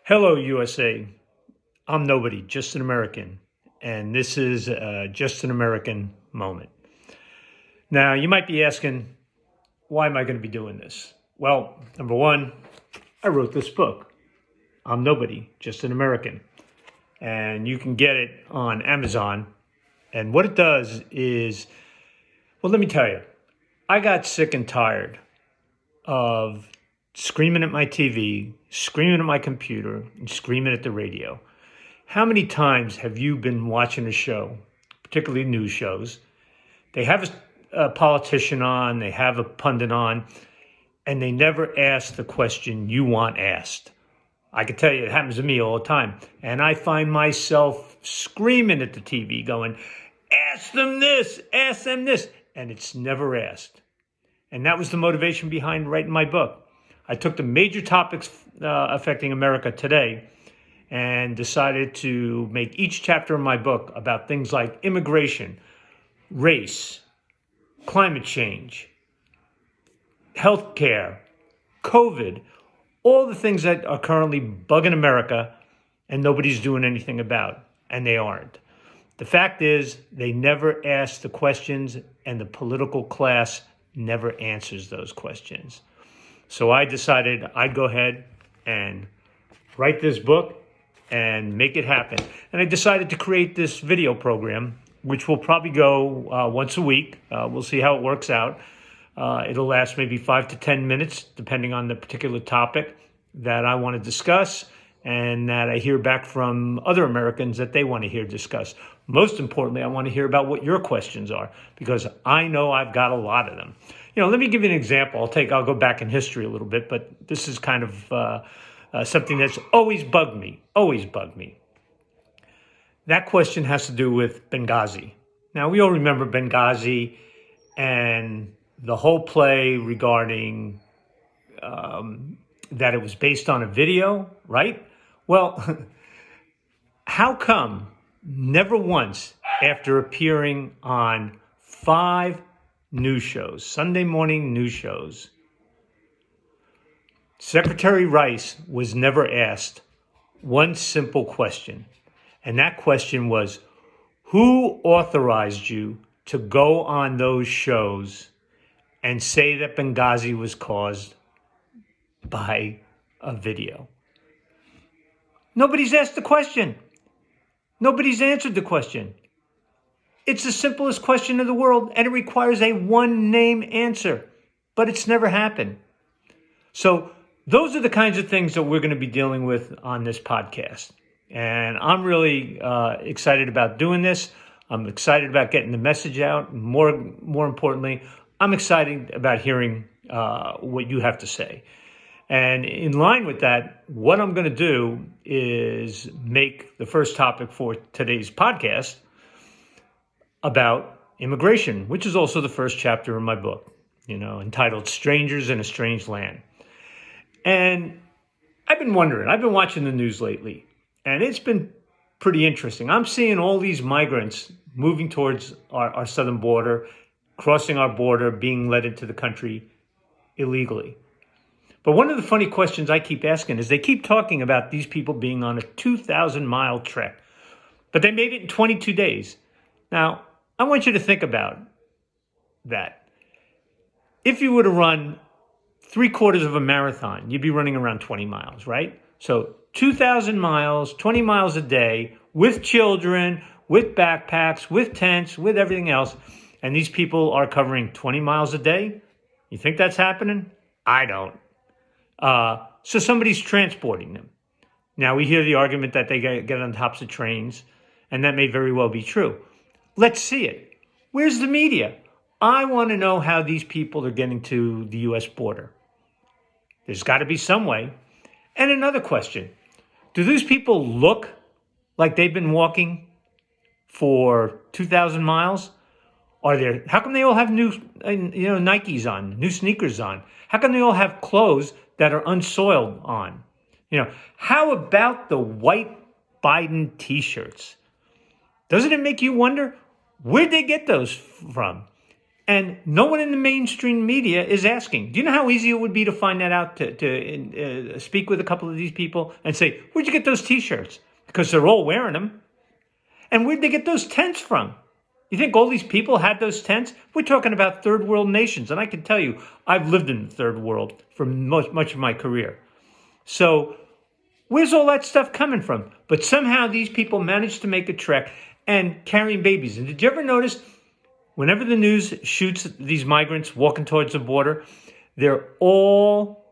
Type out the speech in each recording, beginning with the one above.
Hello, USA. I'm nobody, just an American. And this is Just an American moment. Now, you might be asking, why am I going to be doing this? Well, number one, I wrote this book. I'm nobody, just an American. And you can get it on Amazon. And what it does is, well, let me tell you, I got sick and tired of screaming at my TV, screaming at my computer, and screaming at the radio. How many times have you been watching a show, particularly news shows? They have a politician on, they have a pundit on, and they never ask the question you want asked. I can tell you it happens to me all the time. And I find myself screaming at the TV going, ask them this, ask them this. And it's never asked. And that was the motivation behind writing my book. I took the major topics affecting America today and decided to make each chapter of my book about things like immigration, race, climate change, healthcare, COVID, all the things that are currently bugging America and nobody's doing anything about, and they aren't. The fact is, they never ask the questions, and the political class never answers those questions. So I decided I'd go ahead and write this book and make it happen. And I decided to create this video program, which will probably go once a week. We'll see how it works out. It'll last maybe 5 to 10 minutes, depending on the particular topic that I want to discuss and that I hear back from other Americans that they want to hear discussed. Most importantly, I want to hear about what your questions are, because I know I've got a lot of them. Let me give you an example. I'll go back in history a little bit, but this is kind of something that's always bugged me. That question has to do with Benghazi. Now, we all remember Benghazi and the whole play regarding that it was based on a video, right? Well, how come never once, after appearing on 5 news shows, Sunday morning news shows, Secretary Rice was never asked one simple question? And that question was, who authorized you to go on those shows and say that Benghazi was caused by a video? Nobody's asked the question. Nobody's answered the question. It's the simplest question in the world, and it requires a one-name answer, but it's never happened. So those are the kinds of things that we're going to be dealing with on this podcast. And I'm really excited about doing this. I'm excited about getting the message out. More importantly, I'm excited about hearing what you have to say. And in line with that, what I'm going to do is make the first topic for today's podcast about immigration, which is also the first chapter in my book, entitled Strangers in a Strange Land. And I've been watching the news lately, and it's been pretty interesting. I'm seeing all these migrants moving towards our southern border, crossing our border, being led into the country illegally. But one of the funny questions I keep asking is they keep talking about these people being on a 2,000-mile trek, but they made it in 22 days. Now, I want you to think about that. If you were to run 3/4 of a marathon, you'd be running around 20 miles, right? So 2,000 miles, 20 miles a day, with children, with backpacks, with tents, with everything else, and these people are covering 20 miles a day? You think that's happening? I don't. So somebody's transporting them. Now, we hear the argument that they get on tops of trains, and that may very well be true. Let's see it. Where's the media? I want to know how these people are getting to the U.S. border. There's got to be some way. And another question, do these people look like they've been walking for 2,000 miles? How come they all have new Nikes on, new sneakers on? How come they all have clothes that are unsoiled on? How about the white Biden t-shirts? Doesn't it make you wonder, where'd they get those from? And no one in the mainstream media is asking. Do you know how easy it would be to find that out, to speak with a couple of these people and say, where'd you get those T-shirts? Because they're all wearing them. And where'd they get those tents from? You think all these people had those tents? We're talking about third world nations. And I can tell you, I've lived in the third world for much of my career. So where's all that stuff coming from? But somehow these people managed to make a trek and carrying babies. And did you ever notice whenever the news shoots these migrants walking towards the border, they're all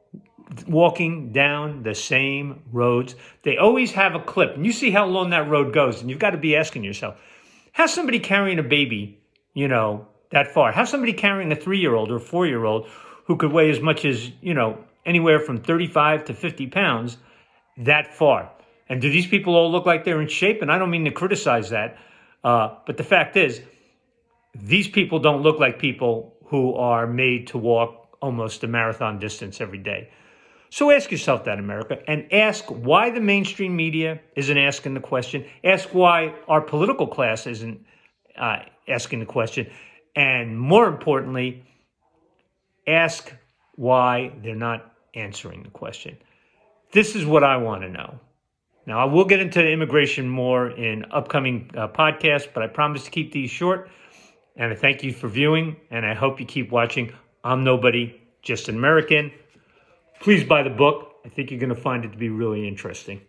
walking down the same roads. They always have a clip. And you see how long that road goes. And you've got to be asking yourself, how's somebody carrying a baby, that far? How's somebody carrying a 3-year-old or a 4-year-old who could weigh as much as, anywhere from 35 to 50 pounds that far? And do these people all look like they're in shape? And I don't mean to criticize that. But the fact is, these people don't look like people who are made to walk almost a marathon distance every day. So ask yourself that, America, and ask why the mainstream media isn't asking the question. Ask why our political class isn't asking the question. And more importantly, ask why they're not answering the question. This is what I want to know. Now, I will get into immigration more in upcoming podcasts, but I promise to keep these short. And I thank you for viewing, and I hope you keep watching. I'm Nobody, Just an American. Please buy the book. I think you're going to find it to be really interesting.